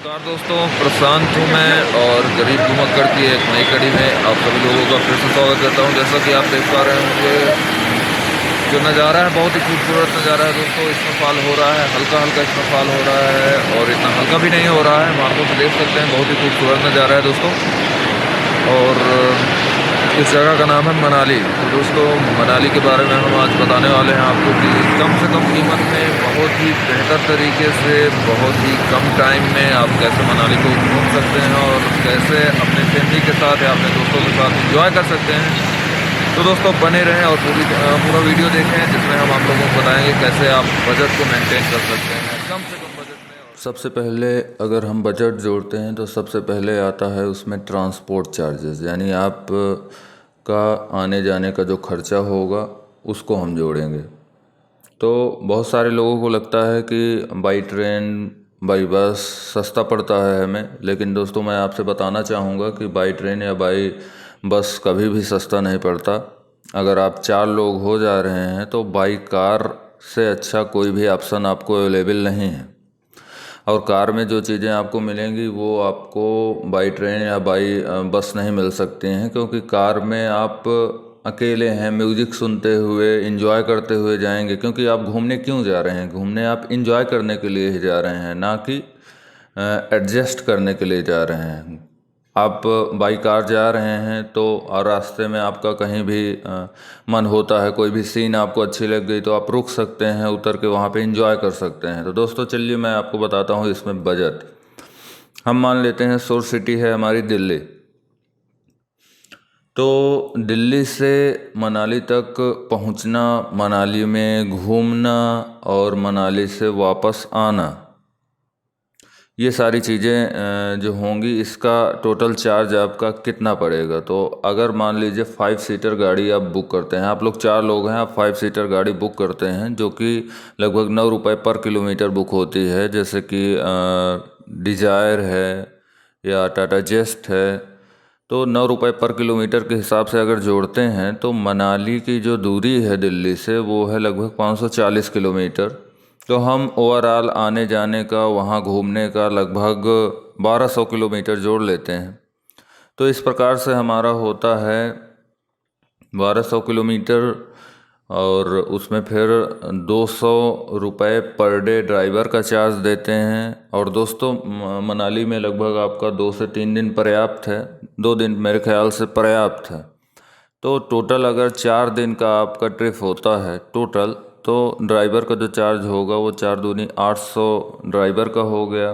नमस्कार दोस्तों, प्रशांत हूँ मैं और गरीब घुमक्कड़ की एक नई कड़ी में आप सभी लोगों का फिर से स्वागत करता हूँ। जैसा कि आप देख पा रहे होंगे, जो नज़ारा है बहुत ही खूबसूरत नज़ारा है दोस्तों। इसमें फॉल हो रहा है, हल्का हल्का इसमें फॉल हो रहा है और इतना हल्का भी नहीं हो रहा है। हम आंखों से देख सकते हैं, बहुत ही खूबसूरत नज़ारा है दोस्तों। और इस जगह का नाम है मनाली। तो दोस्तों, मनाली के बारे में हम आज बताने वाले हैं आपको कि कम से कम कीमत में बहुत ही बेहतर तरीके से बहुत ही कम टाइम में आप कैसे मनाली को घूम सकते हैं और कैसे अपने फैमिली के साथ या अपने दोस्तों के साथ एंजॉय कर सकते हैं। तो दोस्तों बने रहें और पूरा वीडियो देखें, जिसमें हम आप लोगों को बताएंगे कैसे आप बजट को मेंटेन कर सकते हैं कम से कम बजट में। सबसे पहले अगर हम बजट जोड़ते हैं तो सबसे पहले आता है उसमें ट्रांसपोर्ट चार्जेस, यानी आप का आने जाने का जो खर्चा होगा उसको हम जोड़ेंगे। तो बहुत सारे लोगों को लगता है कि बाई ट्रेन बाई बस सस्ता पड़ता है हमें, लेकिन दोस्तों मैं आपसे बताना चाहूँगा कि बाई ट्रेन या बाई बस कभी भी सस्ता नहीं पड़ता। अगर आप 4 लोग हो जा रहे हैं तो बाई कार से अच्छा कोई भी ऑप्शन आपको अवेलेबल नहीं है। और कार में जो चीज़ें आपको मिलेंगी वो आपको बाई ट्रेन या बाई बस नहीं मिल सकती हैं, क्योंकि कार में आप अकेले हैं, म्यूज़िक सुनते हुए एंजॉय करते हुए जाएंगे। क्योंकि आप घूमने क्यों जा रहे हैं? घूमने आप एंजॉय करने के लिए ही जा रहे हैं, ना कि एडजस्ट करने के लिए जा रहे हैं। आप बाई कार जा रहे हैं तो और रास्ते में आपका कहीं भी मन होता है, कोई भी सीन आपको अच्छी लग गई तो आप रुक सकते हैं, उतर के वहाँ पे एंजॉय कर सकते हैं। तो दोस्तों चलिए मैं आपको बताता हूँ इसमें बजट। हम मान लेते हैं सोर्स सिटी है हमारी दिल्ली, तो दिल्ली से मनाली तक पहुँचना, मनाली में घूमना और मनाली से वापस आना, ये सारी चीज़ें जो होंगी, इसका टोटल चार्ज आपका कितना पड़ेगा। तो अगर मान लीजिए 5 सीटर गाड़ी आप बुक करते हैं, आप लोग 4 लोग हैं, आप 5 सीटर गाड़ी बुक करते हैं, जो कि लगभग 9 रुपये पर किलोमीटर बुक होती है। जैसे कि डिजायर है या टाटा जेस्ट है, तो 9 रुपये पर किलोमीटर के हिसाब से अगर जोड़ते हैं तो मनाली की जो दूरी है दिल्ली से वो है लगभग 540 किलोमीटर। तो हम ओवरऑल आने जाने का, वहाँ घूमने का लगभग 1200 किलोमीटर जोड़ लेते हैं। तो इस प्रकार से हमारा होता है 1200 किलोमीटर, और उसमें फिर 200 रुपये पर डे ड्राइवर का चार्ज देते हैं। और दोस्तों मनाली में लगभग आपका 2 से 3 दिन पर्याप्त है, 2 दिन मेरे ख्याल से पर्याप्त है। तो टोटल अगर 4 दिन का आपका ट्रिप होता है टोटल, तो ड्राइवर का जो चार्ज होगा वो 4 दूनी 800 ड्राइवर का हो गया,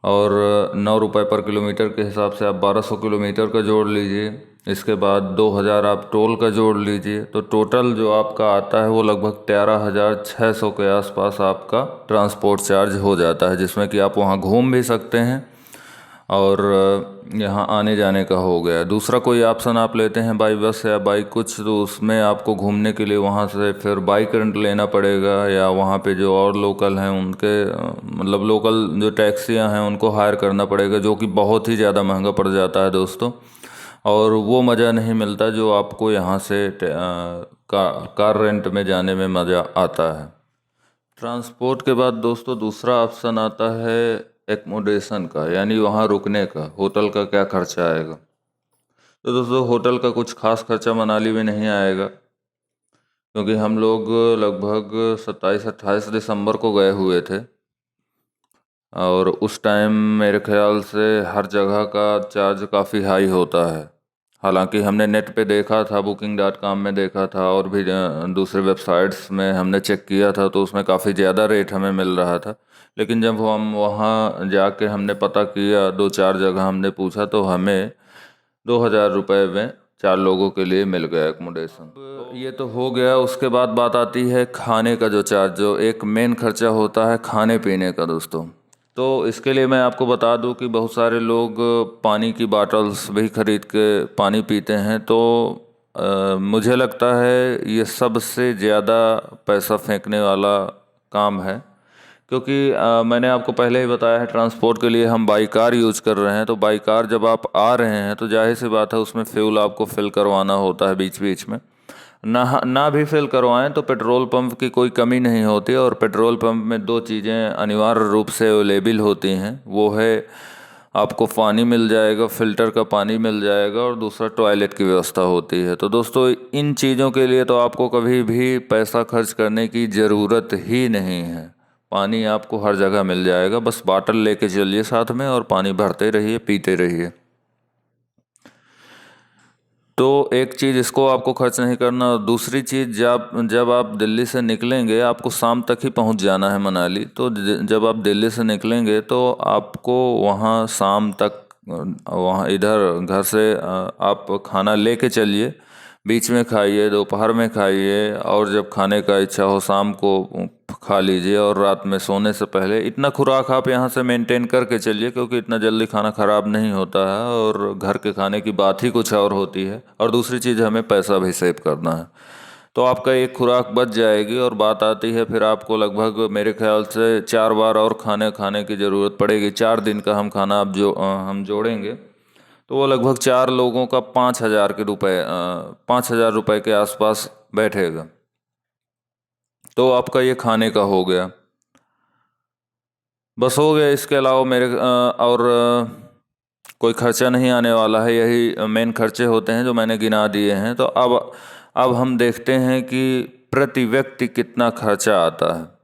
और 9 रुपये पर किलोमीटर के हिसाब से आप 1200 किलोमीटर का जोड़ लीजिए। इसके बाद 2000 आप टोल का जोड़ लीजिए, तो टोटल जो आपका आता है वो लगभग 13,600 के आसपास आपका ट्रांसपोर्ट चार्ज हो जाता है, जिसमें कि आप वहाँ घूम भी सकते हैं और यहाँ आने जाने का हो गया। दूसरा कोई ऑप्शन आप लेते हैं बाई बस या बाई कुछ, तो उसमें आपको घूमने के लिए वहाँ से फिर बाइक रेंट लेना पड़ेगा, या वहाँ पे जो और लोकल हैं उनके मतलब लोकल जो टैक्सियाँ हैं उनको हायर करना पड़ेगा, जो कि बहुत ही ज़्यादा महंगा पड़ जाता है दोस्तों। और वो मज़ा नहीं मिलता जो आपको यहाँ से कार रेंट में जाने में मज़ा आता है। ट्रांसपोर्ट के बाद दोस्तों दूसरा ऑप्शन आता है एकोमोडेशन का, यानी वहाँ रुकने का, होटल का क्या खर्चा आएगा। तो दोस्तों होटल का कुछ खास खर्चा मनाली में नहीं आएगा, क्योंकि हम लोग लगभग 27-28 दिसंबर को गए हुए थे, और उस टाइम मेरे ख्याल से हर जगह का चार्ज काफ़ी हाई होता है। हालांकि हमने नेट पे देखा था, booking.com में देखा था, और भी दूसरे वेबसाइट्स में हमने चेक किया था, तो उसमें काफ़ी ज़्यादा रेट हमें मिल रहा था। लेकिन जब हम वहाँ जाके हमने पता किया, 2-4 जगह हमने पूछा, तो हमें 2000 रुपये में 4 लोगों के लिए मिल गया एकोमोडेशन। ये तो हो गया। उसके बाद बात आती है खाने का जो चार्ज, जो एक मेन खर्चा होता है खाने पीने का दोस्तों। तो इसके लिए मैं आपको बता दूं कि बहुत सारे लोग पानी की बॉटल्स भी खरीद के पानी पीते हैं, तो मुझे लगता है ये सबसे ज़्यादा पैसा फेंकने वाला काम है। क्योंकि मैंने आपको पहले ही बताया है, ट्रांसपोर्ट के लिए हम बाई कार यूज़ कर रहे हैं। तो बाई कार जब आप आ रहे हैं तो जाहिर सी बात है उसमें फ्यूल आपको फिल करवाना होता है बीच बीच में। ना भी फिल करवाएं तो पेट्रोल पंप की कोई कमी नहीं होती। और पेट्रोल पंप में दो चीज़ें अनिवार्य रूप से अवेलेबल होती हैं, वो है आपको पानी मिल जाएगा, फ़िल्टर का पानी मिल जाएगा, और दूसरा टॉयलेट की व्यवस्था होती है। तो दोस्तों इन चीज़ों के लिए तो आपको कभी भी पैसा खर्च करने की ज़रूरत ही नहीं है। पानी आपको हर जगह मिल जाएगा, बस बाटल लेके चलिए साथ में और पानी भरते रहिए, पीते रहिए। तो एक चीज़ इसको आपको खर्च नहीं करना। और दूसरी चीज़, जब आप दिल्ली से निकलेंगे, आपको शाम तक ही पहुंच जाना है मनाली। तो जब आप दिल्ली से निकलेंगे तो आपको वहां शाम तक वहां इधर घर से आप खाना लेके चलिए, बीच में खाइए, दोपहर में खाइए, और जब खाने का इच्छा हो शाम को खा लीजिए। और रात में सोने से पहले इतना खुराक आप यहाँ से मेंटेन करके चलिए, क्योंकि इतना जल्दी खाना ख़राब नहीं होता है, और घर के खाने की बात ही कुछ और होती है। और दूसरी चीज़, हमें पैसा भी सेव करना है, तो आपका एक खुराक बच जाएगी। और बात आती है फिर आपको लगभग मेरे ख्याल से 4 बार और खाने की ज़रूरत पड़ेगी। 4 दिन का हम खाना अब हम जोड़ेंगे तो वो लगभग 4 लोगों का 5,000 रुपये के आसपास बैठेगा। तो आपका ये खाने का हो गया, बस हो गया। इसके अलावा कोई खर्चा नहीं आने वाला है। यही मेन खर्चे होते हैं जो मैंने गिना दिए हैं। तो अब हम देखते हैं कि प्रति व्यक्ति कितना खर्चा आता है।